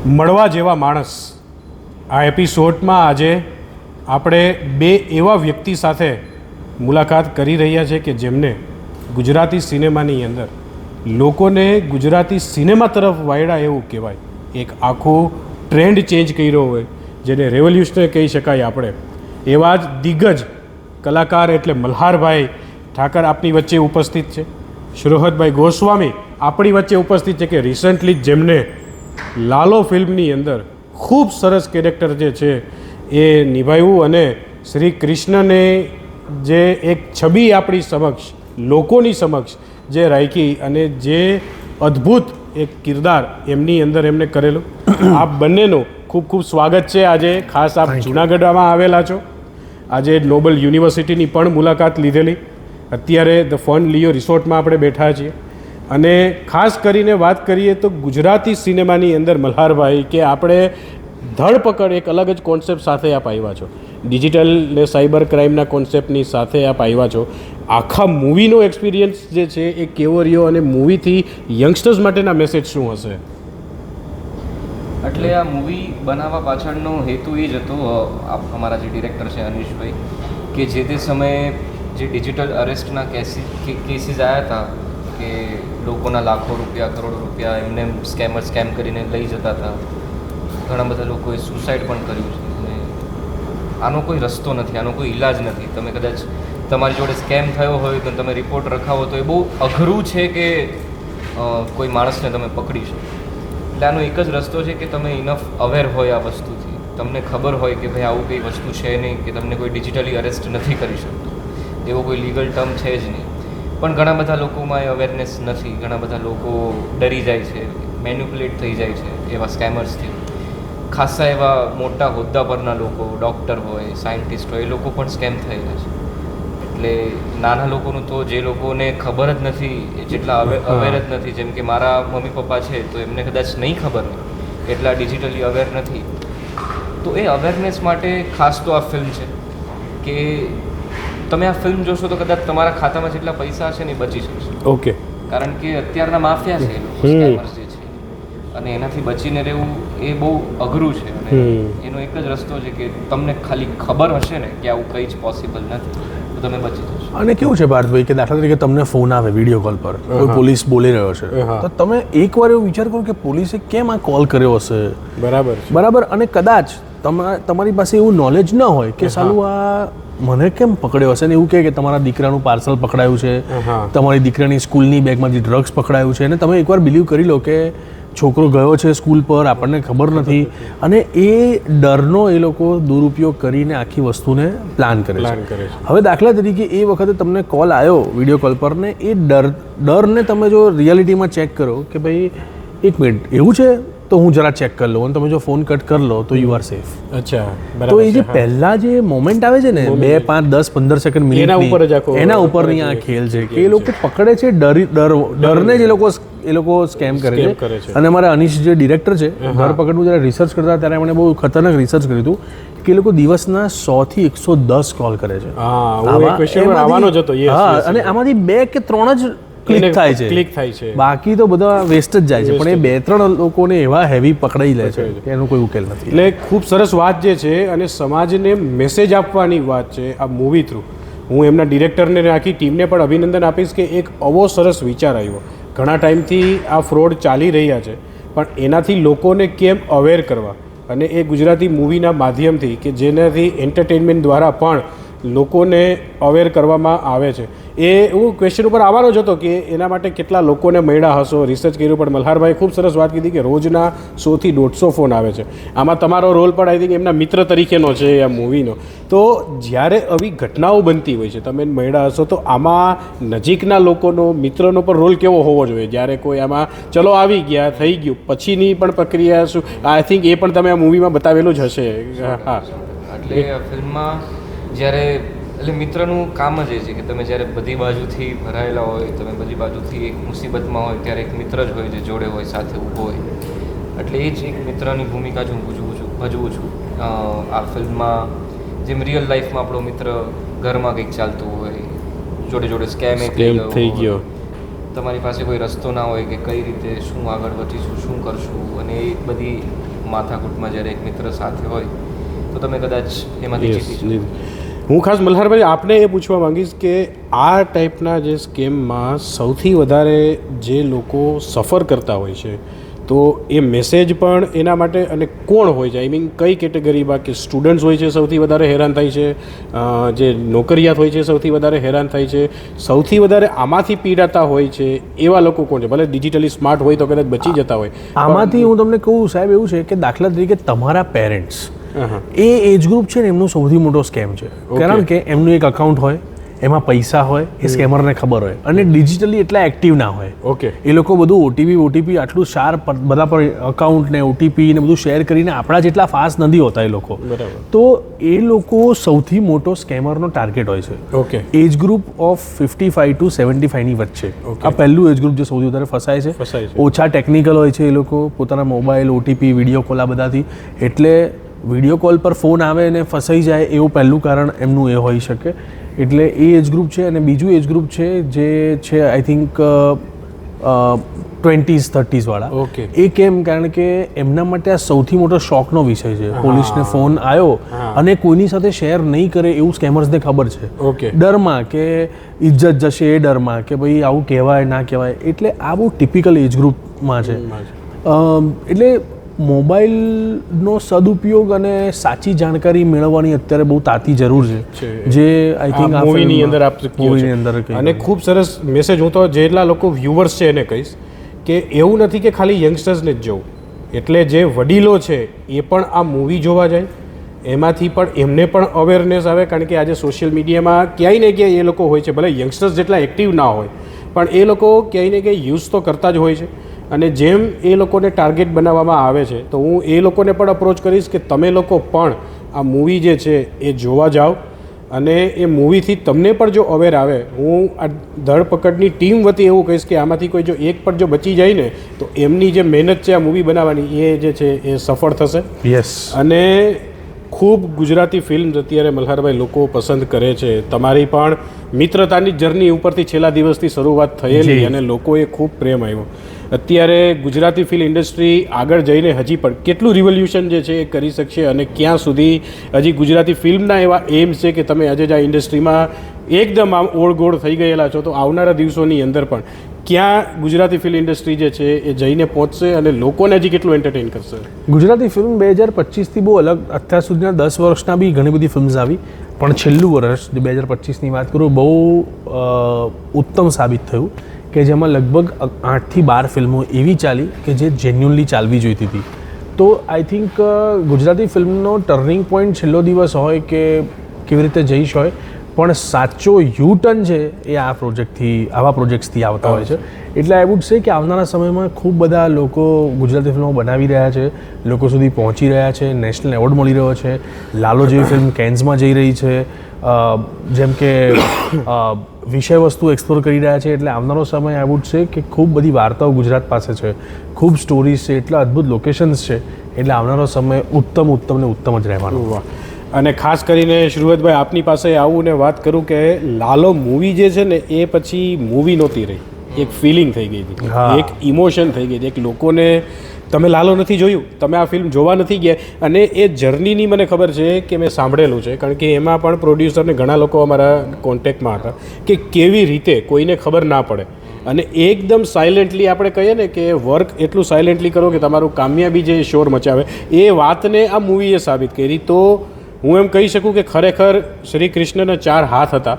મળવા જેવા માણસ આ એપિસોડમાં આજે આપણે બે એવા વ્યક્તિ સાથે મુલાકાત કરી રહ્યા છે કે જેમને ગુજરાતી સિનેમાની અંદર લોકોને ગુજરાતી સિનેમા તરફ વાળ્યા એવું કહેવાય. એક આખો ટ્રેન્ડ ચેન્જ કર્યો હોય, જેને રેવોલ્યુશનરી કહી શકાય આપણે. એવા જ દિગ્ગજ કલાકાર એટલે મલ્હારભાઈ ઠાકર આપણી વચ્ચે ઉપસ્થિત છે. શરોહતભાઈ ગોસ્વામી આપણી વચ્ચે ઉપસ્થિત છે કે રિસન્ટલી જેમને લાલો ફિલ્મની અંદર ખૂબ સરસ કેરેક્ટર જે છે એ નિભાવ્યું અને શ્રી કૃષ્ણને જે એક છબી આપણી સમક્ષ લોકોની સમક્ષ જે રાખી અને જે અદ્ભુત એક કિરદાર એમની અંદર એમને કરેલું. આપ બંનેનું ખૂબ ખૂબ સ્વાગત છે. આજે ખાસ આપ જૂનાગઢમાં આવેલા છો, આજે નોબલ યુનિવર્સિટીની પણ મુલાકાત લીધેલી, અત્યારે ધ ફન લિયો રિસોર્ટમાં આપણે બેઠા છીએ. અને ખાસ કરીને વાત કરીએ તો ગુજરાતી સિનેમાની અંદર મલ્હારભાઈ કે આપણે ધરપકડ એક અલગ જ કોન્સેપ્ટ સાથે આપ આવ્યા છો. ડિજિટલ ને સાયબર ક્રાઇમના કોન્સેપ્ટની સાથે આપ આવ્યા છો. આખા મૂવીનો એક્સપિરિયન્સ જે છે એ કેવો રહ્યો અને મૂવીથી યંગસ્ટર્સ માટેના મેસેજ શું હશે? એટલે આ મૂવી બનાવવા પાછળનો હેતુ એ જ હતો, અમારા જે ડિરેક્ટર છે અનિશભાઈ, કે જે તે સમયે જે ડિજિટલ અરેસ્ટના કેસીસ આવ્યા હતા કે લોકોના લાખો રૂપિયા કરોડો રૂપિયા એમને સ્કેમ કરીને લઈ જતા હતા. ઘણા બધા લોકોએ સુસાઇડ પણ કર્યું છે અને આનો કોઈ રસ્તો નથી, આનો કોઈ ઈલાજ નથી. તમે કદાચ તમારી જોડે સ્કેમ થયો હોય તો તમે રિપોર્ટ રખાવો તો એ બહુ અઘરું છે કે કોઈ માણસને તમે પકડી શકો. એટલે આનો એક જ રસ્તો છે કે તમે ઇનફ અવેર હોય આ વસ્તુથી, તમને ખબર હોય કે ભાઈ આવું કંઈ વસ્તુ છે નહીં, કે તમને કોઈ ડિજિટલી અરેસ્ટ નથી કરી શકતું, એવો કોઈ લીગલ ટર્મ છે જ નહીં. પણ ઘણા બધા લોકોમાં એ અવેરનેસ નથી. ઘણા બધા લોકો ડરી જાય છે, મેન્યુપ્યુલેટ થઈ જાય છે એવા સ્કેમર્સથી. ખાસા એવા મોટા હોદ્દા પરના લોકો, ડૉક્ટર હોય, સાયન્ટિસ્ટ હોય, એ લોકો પણ સ્કેમ થયેલા છે. એટલે નાના લોકોનું તો જે લોકોને ખબર જ નથી, જેટલા અવેર જ નથી, જેમ કે મારા મમ્મી પપ્પા છે તો એમને કદાચ નહીં ખબર હોય, એટલા ડિજિટલી અવેર નથી. તો એ અવેરનેસ માટે ખાસ તો આ ફિલ્મ છે કે તમે આ ફિલ્મ જોશો તો કદાચ તમારા ખાતામાં જેટલા પૈસા હશે ને એ બચી શકશે. ઓકે. કારણ કે અત્યારના માફિયા છે એ લોકો, સ્કેમર્સ જે છે, અને એનાથી બચીને રહેવું એ બહુ અઘરું છે. અને એનો એક જ રસ્તો છે કે તમને ખાલી ખબર હશે ને કે આવું કંઈ જ પોસિબલ નથી તો તમે બચી જશો. અને કેવું છે પાર્થભાઈ કે દાખલા તરીકે તમને ફોન આવે વિડીયો કોલ પર, કોઈ પોલીસ બોલી રહ્યો છે, તો તમે એકવાર એવો વિચાર કરો કે પોલીસે કેમ આ કોલ કર્યો હશે. બરાબર. અને કદાચ તમારી પાસે એવું નોલેજ ન હોય કે સાલું આ મને કેમ પકડ્યો હશે ને એવું કે તમારા દીકરાનું પાર્સલ પકડાયું છે, તમારી દીકરાની સ્કૂલની બેગમાંથી ડ્રગ્સ પકડાયું છે, અને તમે એકવાર બિલીવ કરી લો કે છોકરો ગયો છે સ્કૂલ પર, આપણને ખબર નથી, અને એ ડરનો એ લોકો દુરુપયોગ કરીને આખી વસ્તુને પ્લાન કરે છે. હવે દાખલા તરીકે એ વખતે તમને કોલ આવ્યો વિડીયો કોલ પર ને એ ડરને તમે જો રિયાલિટીમાં ચેક કરો કે ભાઈ એક મિનિટ એવું છે તો હું જરા ચેક કરી લઉં, અને તમે જો ફોન કટ કરી લો તો યુ આર સેફ. અચ્છા. તો એ જે પહેલા જે મોમેન્ટ આવે છે ને 2, 5, 10, 15 સેકન્ડ મિનિટ એના ઉપરની આ ખેલ છે કે એ લોકો પકડે છે ડરને જ એ લોકો સ્કેમ કરે છે. અને અમારા અનિશ જે ડિરેક્ટર છે, ધરપકડનું જ્યારે રિસર્ચ કરતા ત્યારે એમણે બહુ ખતરનાક રિસર્ચ કર્યું હતું કે એ લોકો દિવસના 100 થી 110 કોલ કરે છે. અને આમાંથી 2 કે 3 જ ક્લિક થાય છે, બાકી તો બધા વેસ્ટ જ જાય છે. પણ એ 2-3 લોકોને એવા હેવી પકડાઈ લે છે કે એનો કોઈ ઉકેલ નથી. એટલે ખૂબ સરસ વાત જે છે અને સમાજને મેસેજ આપવાની વાત છે આ મૂવી થ્રુ. હું એમના ડિરેક્ટરને અને આખી ટીમને પણ અભિનંદન આપીશ કે એક આવો સરસ વિચાર આવ્યો. ઘણા ટાઈમથી આ ફ્રોડ ચાલી રહ્યા છે, પણ એનાથી લોકોને કેમ અવેર કરવા, અને એ ગુજરાતી મૂવીના માધ્યમથી કે જેનાથી એન્ટરટેનમેન્ટ દ્વારા પણ લોકોને અવેર કરવામાં આવે છે. એ હું ક્વેશ્ચન ઉપર આવવાનો જ હતો કે એના માટે કેટલા લોકોને મળ્યા હશો, રિસર્ચ કર્યું. પણ મલ્હારભાઈ ખૂબ સરસ વાત કીધી કે રોજના 100 થી 150 ફોન આવે છે. આમાં તમારો રોલ પણ આઈ થિંક એમના મિત્ર તરીકેનો છે આ મૂવીનો. તો જ્યારે આવી ઘટનાઓ બનતી હોય છે, તમે મળ્યા હશો, તો આમાં નજીકના લોકોનો, મિત્રનો પણ રોલ કેવો હોવો જોઈએ જ્યારે કોઈ આમાં ચલો આવી ગયા થઈ ગયું પછીની પણ પ્રક્રિયા શું? આઈ થિંક એ પણ તમે આ મૂવીમાં બતાવેલું જ હશે. હા. એટલે ફિલ્મમાં જ્યારે એટલે મિત્રનું કામ જ એ છે કે તમે જ્યારે બધી બાજુથી ભરાયેલા હોય, તમે બધી બાજુથી એક મુસીબતમાં હોય ત્યારે એક મિત્ર જ હોય જે જોડે હોય, સાથે ઊભો હોય. એટલે એ જ એક મિત્રની ભૂમિકા જ હું ભજવું છું આ ફિલ્મમાં. જેમ રિયલ લાઈફમાં આપણો મિત્ર ઘરમાં કંઈક ચાલતું હોય, જોડે જોડે સ્કેમ થઈ ગયો, તમારી પાસે કોઈ રસ્તો ના હોય કે કઈ રીતે શું આગળ વધીશું, શું કરશું, અને એ બધી માથાકૂટમાં જ્યારે એક મિત્ર સાથે હોય તો તમે કદાચ એમાંથી જીતી શકો. હું ખાસ મલ્હારભાઈ આપને એ પૂછવા માંગીશ કે આ ટાઈપના જે સ્કેમમાં સૌથી વધારે જે લોકો સફર કરતા હોય છે તો એ મેસેજ પણ એના માટે અને કોણ હોય છે, આઈ મીન કઈ કેટેગરીમાં, કે સ્ટુડન્ટ્સ હોય છે સૌથી વધારે હેરાન થાય છે, જે નોકરિયાત હોય છે સૌથી વધારે હેરાન થાય છે, સૌથી વધારે આમાંથી પીડાતા હોય છે એવા લોકો કોણ છે? ભલે ડિજિટલી સ્માર્ટ હોય તો કદાચ બચી જતા હોય. આમાંથી હું તમને કહું સાહેબ, એવું છે કે દાખલા તરીકે તમારા પેરેન્ટ્સ એ એજ ગ્રુપ છે ને એમનો સૌથી મોટો સ્કેમ છે. કારણ કે એમનું એક અકાઉન્ટ હોય, એમાં પૈસા હોય, એ સ્કેમરને ખબર હોય, અને ડિજિટલી એટલા એક્ટિવ ના હોય. ઓકે, એ લોકો બધું ઓટીપી આટલું શાર્પ બધા પર અકાઉન્ટ ને ઓટીપી ને બધું શેર કરીને આપણા જેટલા ફાસ્ટ નથી હોતા એ લોકો. બરાબર. તો એ લોકો સૌથી મોટો સ્કેમરનો ટાર્ગેટ હોય છે. Okay, age group of 55 to 75 ની વચ્ચે આ પહેલું એજ ગ્રુપ જે સૌથી વધારે ફસાય છે. ઓછા ટેકનિકલ હોય છે એ લોકો, પોતાના મોબાઈલ, ઓટીપી, વિડીયો કોલ આ બધાથી. એટલે વિડીયો કોલ પર ફોન આવે અને ફસાઈ જાય એવું પહેલું કારણ એમનું એ હોઈ શકે. એટલે એ એજ ગ્રુપ છે. અને બીજું એજ ગ્રુપ છે જે છે આઈ થિંક 20s 30s વાળા. ઓકે, એ કેમ? કારણ કે એમના માટે આ સૌથી મોટો શોખનો વિષય છે. પોલીસને ફોન આવ્યો અને કોઈની સાથે શેર નહીં કરે એવું સ્કેમર્સને ખબર છે. ઓકે, ડરમાં કે ઇજ્જત જશે એ ડરમાં કે ભાઈ આવું કહેવાય ના કહેવાય. એટલે આ બહુ ટિપિકલ એજ ગ્રુપમાં છે. એટલે મોબાઈલનો સદુપયોગ અને સાચી જાણકારી મેળવવાની અત્યારે બહુ તાતી જરૂર છે, જે આઈ થિંક આ મૂવીની અંદર આપ મૂવીની અંદર અને ખૂબ સરસ મેસેજ. હું તો જેટલા લોકો વ્યુઅર્સ છે એને કહીશ કે એવું નથી કે ખાલી યંગસ્ટર્સને જ જોવું, એટલે જે વડીલો છે એ પણ આ મૂવી જોવા જાય, એમાંથી પણ એમને પણ અવેરનેસ આવે. કારણ કે આજે સોશિયલ મીડિયામાં ક્યાંય ને ક્યાંય એ લોકો હોય છે, ભલે યંગસ્ટર્સ જેટલા એક્ટિવ ના હોય પણ એ લોકો ક્યાંય ને ક્યાંય યુઝ તો કરતા જ હોય છે. અને જેમ એ લોકોને ટાર્ગેટ બનાવવામાં આવે છે તો હું એ લોકોને પણ અપ્રોચ કરીશ કે તમે લોકો પણ આ મૂવી જે છે એ જોવા જાઓ. અને એ મૂવીથી તમને પણ જો અવેર આવે, હું આ ધરપકડની ટીમ વતી એવું કહીશ કે આમાંથી કોઈ જો એક પણ જો બચી જાય ને તો એમની જે મહેનત છે આ મૂવી બનાવવાની એ જે છે એ સફળ થશે. યસ. અને ખૂબ ગુજરાતી ફિલ્મ્સ અત્યારે મલ્હારભાઈ લોકો પસંદ કરે છે. તમારી પણ મિત્રતાની જર્ની ઉપરથી છેલ્લા દિવસથી શરૂઆત થયેલી અને લોકોએ ખૂબ પ્રેમ આવ્યો. અત્યારે ગુજરાતી ફિલ્મ ઇન્ડસ્ટ્રી આગળ જઈને હજી પણ કેટલું રિવોલ્યુશન જે છે એ કરી શકશે અને ક્યાં સુધી હજી ગુજરાતી ફિલ્મના એવા એમ્સ છે કે તમે આજે જ આ ઇન્ડસ્ટ્રીમાં એકદમ આમ ઓળગોળ થઈ ગયેલા છો, તો આવનારા દિવસોની અંદર પણ ક્યાં ગુજરાતી ફિલ્મ ઇન્ડસ્ટ્રી જે છે એ જઈને પહોંચશે અને લોકોને હજી કેટલું એન્ટરટેઇન કરશે? ગુજરાતી ફિલ્મ 2025થી બહુ અલગ. અત્યાર સુધીના 10 વર્ષના બી ઘણી બધી ફિલ્મ્સ આવી, પણ છેલ્લું વર્ષ જે 2025ની વાત કરું બહુ ઉત્તમ સાબિત થયું કે જેમાં લગભગ 8 થી 12 ફિલ્મો એવી ચાલી કે જે જેન્યુઅનલી ચાલવી જોઈતી હતી. તો આઈ થિંક ગુજરાતી ફિલ્મનો ટર્નિંગ પોઈન્ટ છેલ્લો દિવસ હોય કે કેવી રીતે જઈશ હોય, પણ સાચો યુટર્ન છે એ આ પ્રોજેક્ટથી, આવા પ્રોજેક્ટ્સથી આવતા હોય છે. એટલે આઈ વુડ સે કે આવનારા સમયમાં ખૂબ બધા લોકો ગુજરાતી ફિલ્મો બનાવી રહ્યા છે, લોકો સુધી પહોંચી રહ્યા છે, નેશનલ એવોર્ડ મળી રહ્યો છે. લાલો જેવી ફિલ્મ કેન્સમાં જઈ રહી છે, જેમ કે વિષય વસ્તુ એક્સપ્લોર કરી રહ્યા છે. એટલે આવનારો સમય આઈ વુડ સે કે ખૂબ બધી વાર્તાઓ ગુજરાત પાસે છે, ખૂબ સ્ટોરીઝ છે, એટલા અદ્ભુત લોકેશન્સ છે. એટલે આવનારો સમય ઉત્તમ ને ઉત્તમ જ રહેવાનો. અને ખાસ કરીને શ્રુવતભાઈ આપની પાસે આવું ને વાત કરું કે લાલો મૂવી જે છે ને એ પછી મૂવી નહોતી રહી, એક ફિલિંગ થઈ ગઈ હતી, એક ઇમોશન થઈ ગઈ હતી. એક લોકોને તમે લાલો નથી જોયું, તમે આ ફિલ્મ જોવા નથી ગયા, અને એ જર્નીની મને ખબર છે કે મેં સાંભળેલું છે. કારણ કે એમાં પણ પ્રોડ્યુસરને ઘણા લોકો અમારા કોન્ટેક્ટમાં હતા કે કેવી રીતે કોઈને ખબર ના પડે અને એકદમ સાયલેન્ટલી આપણે કહીએ ને કે વર્ક એટલું સાયલેન્ટલી કરો કે તમારું કામયાબી જે શોર મચાવે, એ વાતને આ મૂવીએ સાબિત કરી. તો હું એમ કહી શકું કે ખરેખર શ્રી કૃષ્ણના 4 હાથ હતા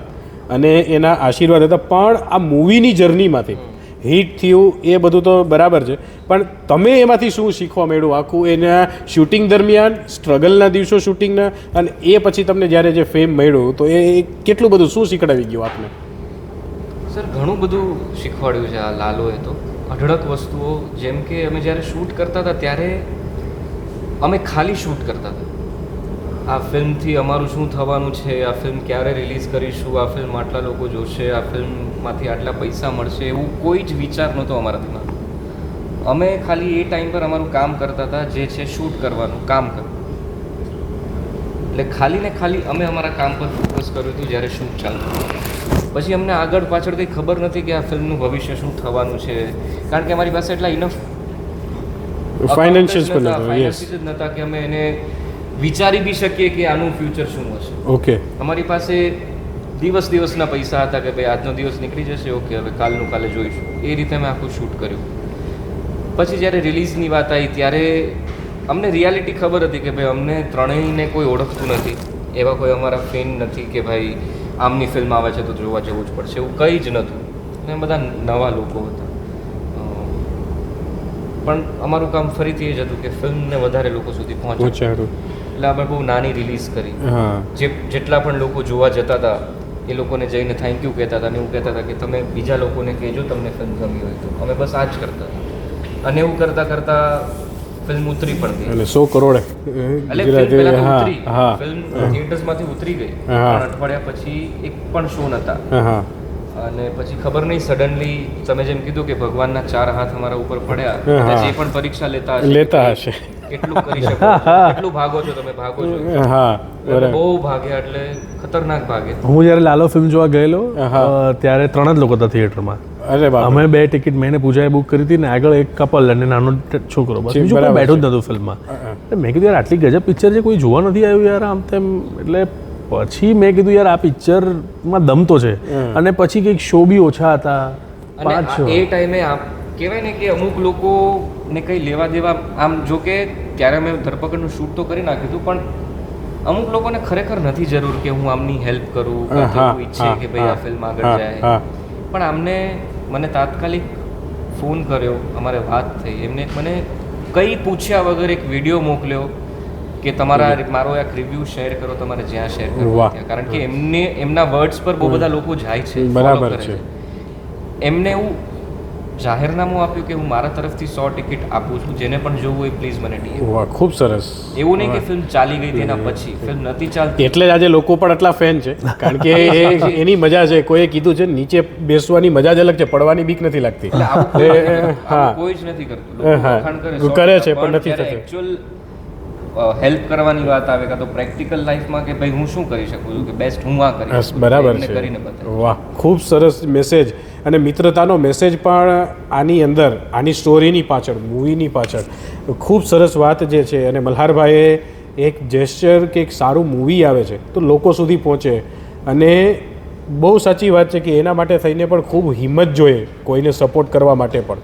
અને એના આશીર્વાદ હતા. પણ આ મૂવીની જર્નીમાંથી હિટ થયું એ બધું તો બરાબર છે, પણ તમે એમાંથી શું શીખવા મળ્યું આખું એના શૂટિંગ દરમિયાન, સ્ટ્રગલના દિવસો શૂટિંગના, અને એ પછી તમને જ્યારે જે ફેમ મળ્યું તો એ કેટલું બધું શું શીખડાવી ગયું આપને? સર ઘણું બધું શીખવાડ્યું છે આ લાલોએ તો. અઢળક વસ્તુઓ, જેમ કે અમે જ્યારે શૂટ કરતા હતા ત્યારે અમે ખાલી શૂટ કરતા હતા. આ ફિલ્મથી અમારું શું થવાનું છે, આ ફિલ્મ ક્યારે રિલીઝ કરીશું, આ ફિલ્મ આટલા લોકો જોશે, આ ફિલ્મમાંથી આટલા પૈસા મળશે, એવું કોઈ જ વિચાર નહોતો અમારા દિમાગમાં. અમે ખાલી એ ટાઈમ પર અમારું કામ કરતા હતા, જે છે શૂટ કરવાનું કામ કરવું. એટલે ખાલી ને ખાલી અમે અમારા કામ પર ફોકસ કર્યું હતું જ્યારે શૂટ ચાલતું. પછી અમને આગળ પાછળ કંઈ ખબર નથી કે આ ફિલ્મનું ભવિષ્ય શું થવાનું છે, કારણ કે અમારી પાસે એટલા ઇનફ ફાઇનાન્શિયલ્સ પણ નહોતા. યસ, ફાઇનાન્સિસ જ નહોતા કે અમે એને વિચારી બી શકીએ કે આનું ફ્યુચર શું હશે. ઓકે. અમારી પાસે દિવસના પૈસા હતા કે ભાઈ આજનો દિવસ નીકળી જશે, ઓકે હવે કાલનું કાલે જોઈશું. એ રીતે મેં આખું શૂટ કર્યું. પછી જ્યારે રિલીઝની વાત આવી ત્યારે અમને રિયાલિટી ખબર હતી કે ભાઈ અમને ત્રણેયને કોઈ ઓળખતું નથી, એવા કોઈ અમારા ફેન નથી કે ભાઈ આમની ફિલ્મ આવે છે તો જોવા જવું જ પડશે, એવું કંઈ જ નહોતું. અને બધા નવા લોકો હતા. પણ અમારું કામ ફરીથી એ જ હતું કે ફિલ્મને વધારે લોકો સુધી પહોંચાડવું. એટલે આપણે બહુ નાની રિલીઝ કરી. જેટલા પણ લોકો જોવા જતા હતા એ લોકોને જઈને થેન્ક યુ કહેતા હતા અને એવું કહેતા હતા કે તમે બીજા લોકોને કહેજો તમને ફિલ્મ ગમી હોય તો. અમે બસ આ જ કરતા હતા. અને એવું કરતાં ફિલ્મ ઉતરી પણ ગઈ. અને 100 કરોડ ફિલ્મ થિયેટર્સમાંથી ઉતરી ગઈ. 3 અઠવાડિયા પછી એક પણ શો નહોતા. અને પછી ખબર નહીં સડનલી તમે જેમ કીધું કે ભગવાનના 4 હાથ અમારા ઉપર પડ્યા. જે પણ પરીક્ષા લેતા હશે કેટલું કરી શકો, કેટલું ભાગો છો તમે, ભાગો છો. બહુ ભાગ્યા, એટલે ખતરનાક ભાગે. હું જ્યારે લાલો ફિલ્મ જોવા ગયેલો ત્યારે 3 જ લોકો હતા થિયેટરમાં. અમે 2 ટિકિટ મેં પૂજાએ બુક કરી હતી ને આગળ એક કપલ અને નાનો છોકરો, બસ બીજું કોઈ બેઠું જ નહોતું ફિલ્મમાં. મેં કીધું યાર આટલી ગજબ પિક્ચર છે, કોઈ જોવા નથી આવ્યું યાર આમ તેમ. એટલે પછી મેં કીધું યાર આ પિક્ચરમાં દમ તો છે. અને પછી કંઈક શો બી ઓછા હતા. અને એ ટાઈમે કહેવાય ને કે અમુક લોકોને કંઈ લેવા દેવા, આમ જો કે ત્યારે મેં ધરપકડનું શૂટ તો કરી નાખ્યું હતું, પણ અમુક લોકોને ખરેખર નથી જરૂર કે હું આમની હેલ્પ કરું, ઈચ્છે કે ભાઈ આ ફિલ્મ આગળ જાય. પણ આમને મને તાત્કાલિક ફોન કર્યો, અમારે વાત થઈ, એમને મને કંઈ પૂછ્યા વગર એક વિડીયો મોકલ્યો કે મારો એક રિવ્યૂ શેર કરો, તમારે જ્યાં શેર કરો. કારણ કે એમના વર્ડ્સ પર બહુ બધા લોકો જાય છે, બરાબર છે. એમને એવું જાહેરનામું આપ્યું કે હું મારા તરફથી 100 ટિકિટ આપું છું, જેને પણ જોવું હોય પ્લીઝ મને DM. વાહ, ખૂબ સરસ. એવું નહીં કે ફિલ્મ ચાલી ગઈ તેના પછી, ફિલ્મ નથી ચાલતી એટલે જ આજે લોકો પણ એટલા ફેન છે, કારણ કે એની મજા છે. કોઈએ કીધું છે નીચે બેસવાની મજા જ અલગ છે, પડવાની બીક નથી લાગતી. કોઈ જ નથી કરતું, કરે છે પણ નથી થતું. એકચ્યુઅલ હેલ્પ કરવાની વાત આવે કાં તો પ્રેક્ટિકલ લાઈફમાં કે ભાઈ હું શું કરી શકું છું કે બેસ્ટ હું આ કરી શકું, બરાબર છે. કરીને બતાવ્યું. વાહ, ખૂબ સરસ મેસેજ. અને મિત્રતાનો મેસેજ પણ આની અંદર, આની સ્ટોરીની પાછળ, મૂવીની પાછળ ખૂબ સરસ વાત જે છે. અને મલ્હારભાઈએ એક જેસ્ચર કે એક સારું મૂવી આવે છે તો લોકો સુધી પહોંચે, અને બહુ સાચી વાત છે કે એના માટે થઈને પણ ખૂબ હિંમત જોઈએ કોઈને સપોર્ટ કરવા માટે પણ.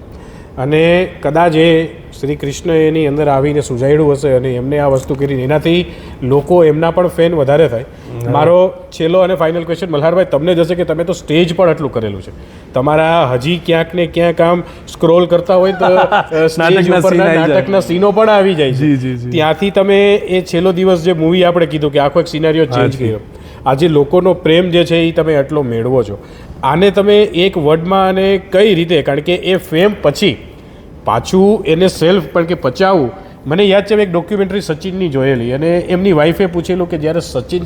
અને કદાચ એ શ્રી કૃષ્ણ એની અંદર આવીને સુજાડ્યું હશે અને એમને આ વસ્તુ કરી, એનાથી લોકો એમના પણ ફેન વધારે થાય. મારો છેલ્લો અને ફાઇનલ ક્વેશ્ચન મલ્હારભાઈ તમને જ હશે કે તમે તો સ્ટેજ પણ આટલું કરેલું છે, તમારા હજી ક્યાંક ને ક્યાંક આમ સ્ક્રોલ કરતા હોય તો સ્ટેજ ઉપરના નાટકના સીનો પણ આવી જાય છે. ત્યાંથી તમે એ છેલ્લો દિવસ જે મૂવી આપણે કીધું કે આખો એક સિનારીઓ ચેન્જ કર્યો, આજે લોકોનો પ્રેમ જે છે એ તમે આટલો મેળવો છો, આને તમે એક વર્ડમાં અને કઈ રીતે, કારણ કે એ ફેમ પછી પાછું એને સેલ્ફ પણ કે પચાવવું. મને યાદ છે એક ડોક્યુમેન્ટરી સચિનની જોયેલી, અને એમની વાઈફે પૂછેલું કે જ્યારે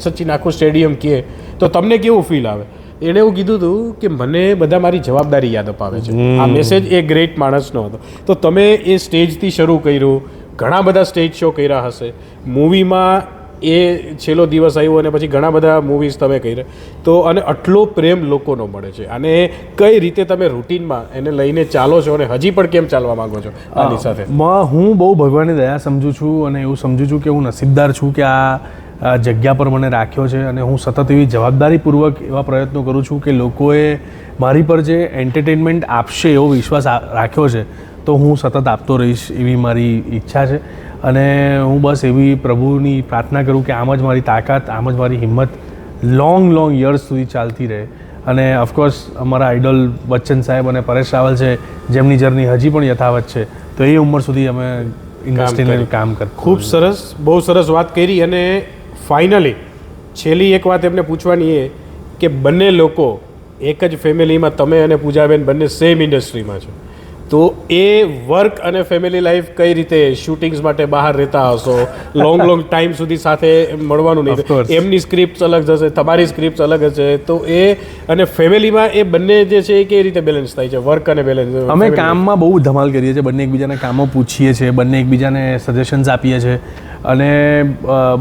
સચિન આખું સ્ટેડિયમ કહે તો તમને કેવું ફીલ આવે. એણે એવું કીધું હતું કે મને બધા મારી જવાબદારી યાદ અપાવે છે. આ મેસેજ એ ગ્રેટ માણસનો હતો. તો તમે એ સ્ટેજથી શરૂ કર્યું, ઘણા બધા સ્ટેજ શો કર્યા હશે, મૂવીમાં એ છેલ્લો દિવસ આવ્યો અને પછી ઘણા બધા મૂવીઝ તમે કર્યા, તો અને આટલો પ્રેમ લોકોનો મળે છે. અને કઈ રીતે તમે રૂટીનમાં એને લઈને ચાલો છો અને હજી પણ કેમ ચાલવા માંગો છો આની સાથે? હું બહુ ભગવાનની દયા સમજું છું અને એવું સમજું છું કે હું નસીબદાર છું કે આ જગ્યા પર મને રાખ્યો છે, અને હું સતત એવી જવાબદારીપૂર્વક એવા પ્રયત્નો કરું છું કે લોકોએ મારી પર જે એન્ટરટેનમેન્ટ આપશે એવો વિશ્વાસ રાખ્યો છે, તો હું સતત આપતો રહીશ એવી મારી ઈચ્છા છે. અને હું બસ એવી પ્રભુની પ્રાર્થના કરું કે આમ જ મારી તાકાત, આમ જ મારી હિંમત લોંગ યર્સ સુધી ચાલતી રહે. અને ઓફકોર્સ અમારા આઈડલ બચ્ચન સાહેબ અને પરેશ રાવલ છે, જેમની જર્ની હજી પણ યથાવત છે, તો એ ઉંમર સુધી અમે ઇન્ડસ્ટ્રીને કામ કરતા. ખૂબ સરસ, બહુ સરસ વાત કરી. અને ફાઇનલી છેલ્લી એક વાત એમને પૂછવાની એ કે બંને લોકો એક જ ફેમિલીમાં, તમે અને પૂજાબેન બંને સેમ ઇન્ડસ્ટ્રીમાં છે, તો એ વર્ક અને ફેમિલી લાઈફ કઈ રીતે, શૂટિંગ્સ માટે બહાર રહેતા હશો, લોંગ ટાઈમ સુધી સાથે મળવાનું નહીં, એમની સ્ક્રિપ્ટ અલગ હશે, તમારી સ્ક્રિપ્ટ અલગ હશે, તો એ અને ફેમિલીમાં એ બંને જે છે એ કેવી રીતે બેલેન્સ થાય છે, વર્ક અને બેલેન્સ? અમે કામમાં બહુ ધમાલ કરીએ છીએ, બંને એકબીજાના કામો પૂછીએ છીએ, બંને એકબીજાને સજેશન્સ આપીએ છીએ, અને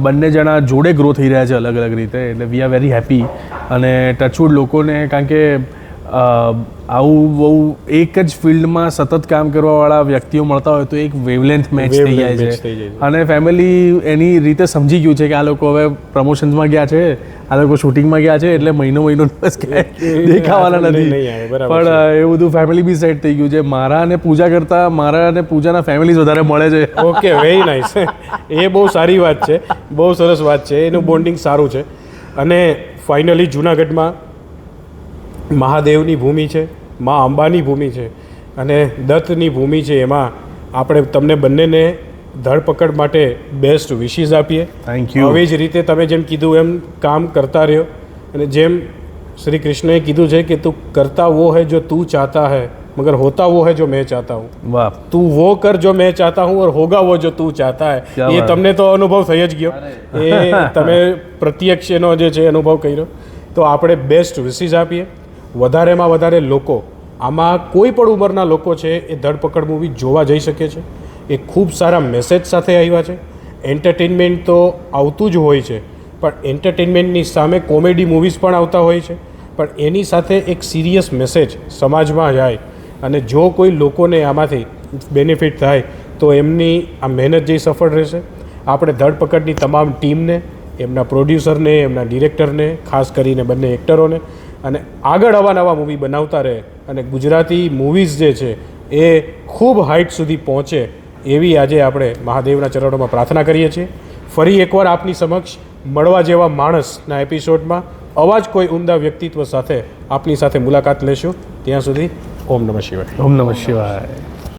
બંને જણા જોડે ગ્રો થઈ રહ્યા છે અલગ અલગ રીતે. એટલે વી આર વેરી હેપી. અને ટચવુડ લોકોને, કારણ કે આવું બહુ એક જ ફિલ્ડમાં સતત કામ કરવાવાળા વ્યક્તિઓ મળતા હોય તો એક વેવલેન્થ મેચ થઈ Wavelength જાય match થઈ છે. જાય છે. અને ફેમિલી એની રીતે સમજી ગયું છે કે આ લોકો હવે પ્રમોશન્સમાં ગયા છે, આ લોકો શૂટિંગમાં ગયા છે, એટલે મહિનો દિવસ ક્યાંય દેખાવાના નહીં નથી. આવે, બરાબર પણ એ બધું ફેમિલી બી સેટ થઈ ગયું છે. મારા અને પૂજા કરતાં મારા અને પૂજાના ફેમિલીઝ વધારે મળે છે. Okay, very nice. એ બહુ સારી વાત છે, બહુ સરસ વાત છે, એનું બોન્ડિંગ સારું છે. અને ફાઇનલી જુનાગઢમાં મહાદેવની ભૂમિ છે, મા અંબાની ભૂમિ છે અને દત્તની ભૂમિ છે. એમાં આપણે તમને બંનેને ધરપકડ માટે બેસ્ટ વિશીઝ આપીએ. Thank you. આવી જ રીતે તમે જેમ કીધું એમ કામ કરતા રહ્યો અને જેમ શ્રી કૃષ્ણએ કીધું છે કે તું કરતા વો હૈ જો તું ચાહતા હૈ મगर होता वो है जो मैं चाहता हूँ. વાહ, તું वो कर जो मैं चाहता हूँ और होगा वो जो તું ચાહતા હૈ. ક્યા એ વાત. તમને તો અનુભવ થઈ જ ગયો, એ તમે પ્રત્યક્ષ એનો જે છે અનુભવ કર્યો. તો આપણે બેસ્ટ વિશીઝ આપીએ. વધારેમાં વધારે લોકો, આમાં કોઈ પણ ઉંમરના લોકો છે એ ધરપકડ મૂવી જોવા જઈ શકે છે. એ ખૂબ સારા મેસેજ સાથે આવ્યા છે. એન્ટરટેનમેન્ટ તો આવતું જ હોય છે, પણ એન્ટરટેનમેન્ટની સામે કોમેડી મૂવીઝ પણ આવતા હોય છે, પણ એની સાથે એક સિરિયસ મેસેજ સમાજમાં જાય અને જો કોઈ લોકોને આમાંથી બેનિફિટ થાય તો એમની આ મહેનત જે સફળ રહેશે. આપણે ધરપકડની તમામ ટીમને, એમના પ્રોડ્યુસરને, એમના ડિરેક્ટરને, ખાસ કરીને બંને એક્ટરોને અને આગળ નવા મૂવી બનાવતા રહે અને ગુજરાતી મૂવીઝ જે છે એ ખૂબ હાઇટ સુધી પહોંચે એવી આજે આપણે મહાદેવના ચરણોમાં પ્રાર્થના કરીએ છીએ. ફરી એકવાર આપની સમક્ષ મળવા જેવા માણસના એપિસોડમાં આવા જ કોઈ ઉમદા વ્યક્તિત્વ સાથે આપની સાથે મુલાકાત લેશું. ત્યાં સુધી ઓમ નમઃ શિવાય. ઓમ નમઃ શિવાય.